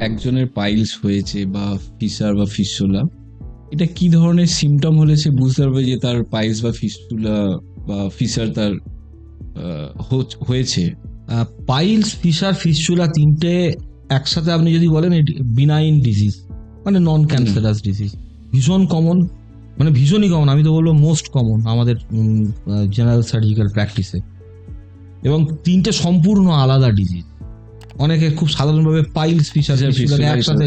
একজনের পাইলস হয়েছে বা ফিসার বা ফিস্টুলা, এটা কি ধরনের সিমটম হলে সে বুঝতে পারবে যে তার পাইলস বা ফিস্টুলা বা ফিসার তার হয়েছে? পাইলস, ফিসার, ফিস্চুলা তিনটে একসাথে আপনি যদি বলেন বিনাইন ডিজিজ, মানে নন ক্যান্সারাস ডিজিজ, ভীষণ কমন, মানে ভীষণই কমন, আমি তো বলবো মোস্ট কমন আমাদের জেনারেল সার্জিক্যাল প্র্যাকটিসে। এবং তিনটে সম্পূর্ণ আলাদা ডিজিজ। অনেকে খুব সাধারণভাবে পাইলস, ফিসার, একসাথে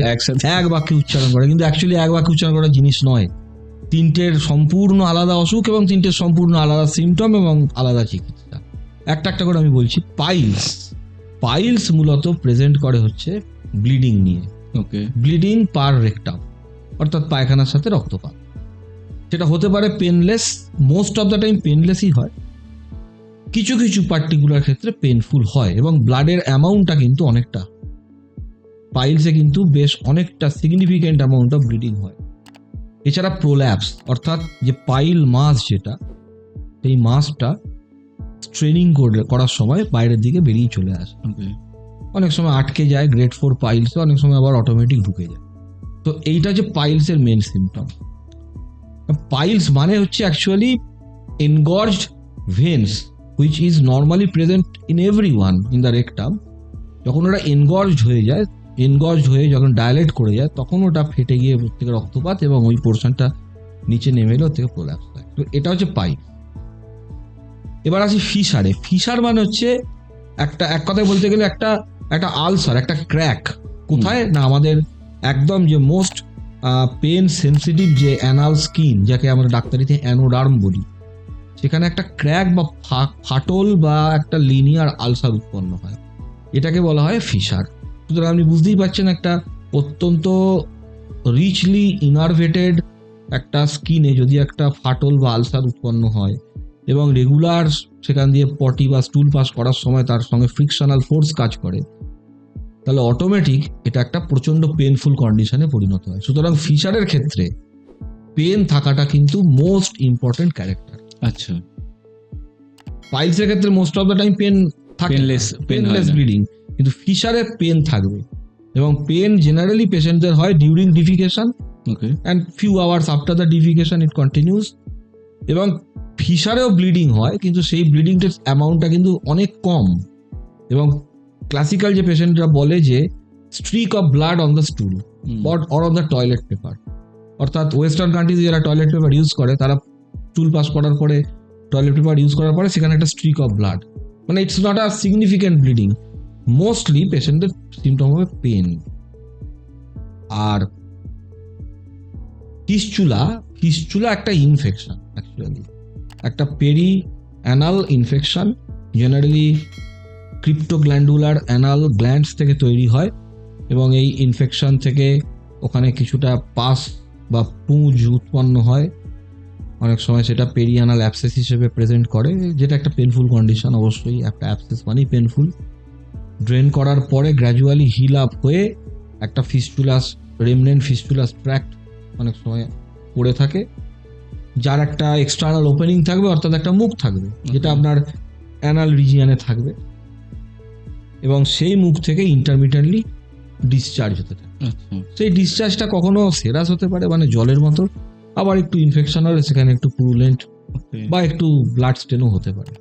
এক বাক্যে উচ্চারণ করে, কিন্তু অ্যাকচুয়ালি এক বাক্যে উচ্চারণ করার জিনিস নয়। তিনটের সম্পূর্ণ আলাদা অসুখ এবং তিনটের সম্পূর্ণ আলাদা সিমটম এবং আলাদা চিকিৎসা। একটা একটা করে আমি বলছি। পাইলস মূলত প্রেজেন্ট করে হচ্ছে ব্লিডিং নিয়ে। ওকে, ব্লিডিং পার রেকটাম, অর্থাৎ পায়খানার সাথে রক্তপাত। সেটা হতে পারে painless, most of the time পেনলেসই হয়, কিছু কিছু পার্টিকুলার ক্ষেত্রে পেনফুল হয়, এবং ব্লাডের অ্যামাউন্টটা কিন্তু অনেকটা, পাইলসে কিন্তু বেশ অনেকটা সিগনিফিক্যান্ট অ্যামাউন্ট অফ ব্লিডিং হয়। এছাড়া প্রোল্যাপস, অর্থাৎ যে পাইল মাস, যেটা সেই মাসটা স্ট্রেনিং করার সময় বাইরের দিকে বেরিয়ে চলে আসে। অনেক সময় আটকে যায় গ্রেড 4 পাইলসে, অনেক সময় আবার অটোমেটিক ঢুকে যায়। তো এইটা যে পাইলসের মেন সিমটম। পাইলস মানে হচ্ছে actually engorged veins which is normally present in everyone in the rectum. যখন ওটা engorged হয়ে যখন ডায়ালেট করে যায়, তখন ওটা ফেটে গিয়ে ওর থেকে রক্তপাত এবং ওই পোর্শনটা নিচে নেমে এলে ওর থেকে প্রোল্যাপস হয়। তো এটা হচ্ছে পাইল। এবার আসি ফিসারে। ফিসার মানে হচ্ছে এক কথায় বলতে গেলে একটা আলসার, একটা ক্র্যাক। কোথায় না, আমাদের একদম যে মোস্ট পেন সেন্সিটিভ যে অ্যানাল স্কিন, যাকে আমরা ডাক্তারিতে অ্যানোডার্ম বলি, সেখানে একটা ক্র্যাক বা ফাটল বা একটা লিনিয়ার আলসার উৎপন্ন হয়, এটাকে বলা হয় ফিসার। সুতরাং আপনি বুঝতেই পারছেন, একটা অত্যন্ত রিচলি ইনারভেটেড একটা স্কিনে যদি একটা ফাটল বা আলসার উৎপন্ন হয় এবং রেগুলার সেখান দিয়ে পটি বা স্টুল পাস করার সময় তার সঙ্গে ফ্রিকশনাল ফোর্স কাজ করে, তাহলে অটোমেটিক এটা একটা প্রচন্ড পেনফুল কন্ডিশনে পরিণত হয়। সুতরাং ফিসারের ক্ষেত্রে পেন থাকাটা কিন্তু মোস্ট ইম্পর্টেন্ট ক্যারেক্টার। আচ্ছা, পাইলসের ক্ষেত্রে most of the time pain থাকে, পেনলেস ব্লিডিং, কিন্তু ফিসারে পেন থাকবে, এবং পেন জেনারেলি পেশেন্টদের হয় during defecation, okay, and few hours after the defecation it continues. এবং ফিসারেও ব্লিডিং হয়, কিন্তু সেই ব্লিডিংটার অ্যামাউন্টটা কিন্তু অনেক কম, এবং ক্লাসিক্যাল যে পেশেন্টরা বলে যে streak of blood on the stool or on the toilet paper, অর্থাৎ ওয়েস্টার্ন কান্ট্রিজ যারা টয়লেট পেপার ইউজ করে, তারা স্টুল পাস করার পরে টয়লেট পেপার ইউজ করার পরে সেখানে একটা স্ট্রিক অফ ব্লাড, মানে it's not a significant bleeding. Mostly পেশেন্টের সিমটম হবে পেন। আর ফিস্চুলা একটা ইনফেকশন, অ্যাকচুয়ালি একটা peri anal infection, generally cryptoglandular anal glands থেকে তৈরি হয়, এবং এই ইনফেকশন থেকে ওখানে কিছুটা পাস বা পুঁজ উৎপন্ন হয়। অনেক সময় সেটা পেরিয়ানাল অ্যাবসেস হিসেবে প্রেজেন্ট করে, যেটা একটা পেনফুল কন্ডিশন। অবশ্যই একটা অ্যাবসেস মানেই পেনফুল। ড্রেন করার পরে গ্র্যাজুয়ালি হিল আপ হয়ে একটা ফিস্টুলাস, রেমনেন্ট ফিস্টুলাস ট্র্যাক্ট অনেক সময় পড়ে থাকে, যার একটা এক্সটার্নাল ওপেনিং থাকবে, অর্থাৎ একটা মুখ থাকবে, যেটা আপনার অ্যানাল রিজিয়ানে থাকবে, এবং সেই মুখ থেকে ইন্টারমিটেন্টলি ডিসচার্জ হতে থাকে। সেই ডিসচার্জটা কখনো সেরাস হতে পারে, মানে জলের মতো, আবার একটু ইনফেকশন হলে সেখানে একটু পুরুলেন্ট বা একটু ব্লাড স্টেনও হতে পারে।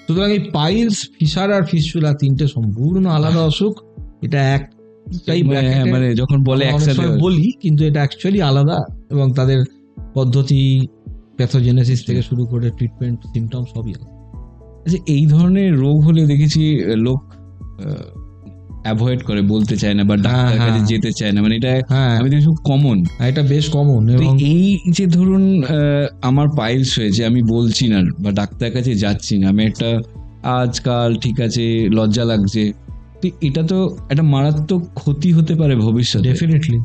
সুতরাং এই পাইলস, ফিসার আর ফিস্চুলা তিনটে সম্পূর্ণ আলাদা অসুখ। এটা একটাই মানে যখন বলে একসাথে বলি, কিন্তু এটা অ্যাকচুয়ালি আলাদা, এবং তাদের পদ্ধতি, প্যাথোজেনেসিস থেকে শুরু করে ট্রিটমেন্ট, সিমটম সবই আলাদা। আচ্ছা, এই ধরনের রোগ হলে দেখেছি লোক অ্যাভয়েড করে, বলতে চায় না বা ডাক্তারের কাছে যেতে চায় না, মানে এটা আমি দেখি খুব কমন, এটা বেশ কমন। এবং এই যে ধরুন আমার পাইলস হয়েছে, আমি বলছি না বা ডাক্তারের কাছে যাচ্ছি না, আমি একটা আজকাল ঠিক আছে লজ্জা লাগছে, তো এটা তো একটা মারাত্মক ক্ষতি হতে পারে ভবিষ্যতে। ডেফিনেটলি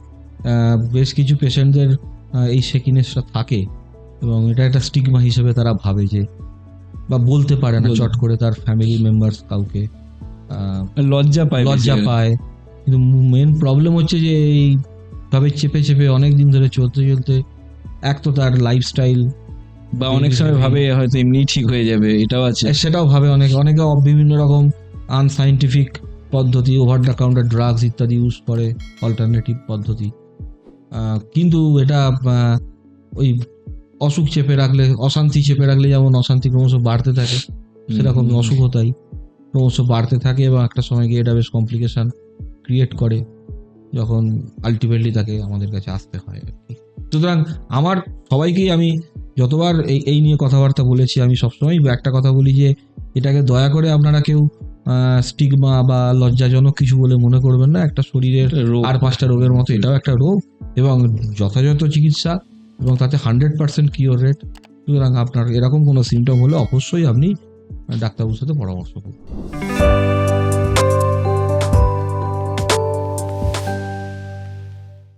বেশ কিছু পেশেন্টদের এই শেকিনেসটা থাকে, এবং এটা একটা স্টিগমা হিসেবে তারা ভাবে যে, বা বলতে পারে না চট করে তার ফ্যামিলি মেম্বার্স কাউকে, লজ্জা পায়। কিন্তু মেন প্রবলেম হচ্ছে যে এইভাবে চেপে অনেক দিন ধরে চলতে এক তো তার লাইফস্টাইল, বা অনেক সময় ভাবে হয়তো এমনি ঠিক হয়ে যাবে, এটাও আছে, সেটাও ভাবে অনেকে বিভিন্ন রকম আনসাইন্টিফিক পদ্ধতি, ওভার দ্য কাউন্টার ড্রাগস ইত্যাদি ইউজ করে, অল্টারনেটিভ পদ্ধতি। কিন্তু এটা ওই অসুখ চেপে রাখলে, অশান্তি চেপে রাখলে যেমন অশান্তি ক্রমশ বাড়তে থাকে, সেরকম অসুখও তাই ক্রমশ বাড়তে থাকে এবং একটা সময় গিয়ে এটা বেশ কমপ্লিকেশান ক্রিয়েট করে, যখন আলটিমেটলি তাকে আমাদের কাছে আসতে হয় আর কি। সুতরাং আমার সবাইকেই আমি যতবার এই নিয়ে কথাবার্তা বলেছি, আমি সবসময় একটা কথা বলি যে এটাকে দয়া করে আপনারা কেউ স্টিগমা বা লজ্জাজনক কিছু বলে মনে করবেন না। একটা শরীরের আর 5টা রোগের মতো এটাও একটা রোগ, এবং যথাযথ চিকিৎসা এবং তাতে 100% কিওর রেট। সুতরাং আপনার এরকম কোনো সিমটম হলে অবশ্যই আপনি ডাক্তারবাবুর সাথে পরামর্শ করুন।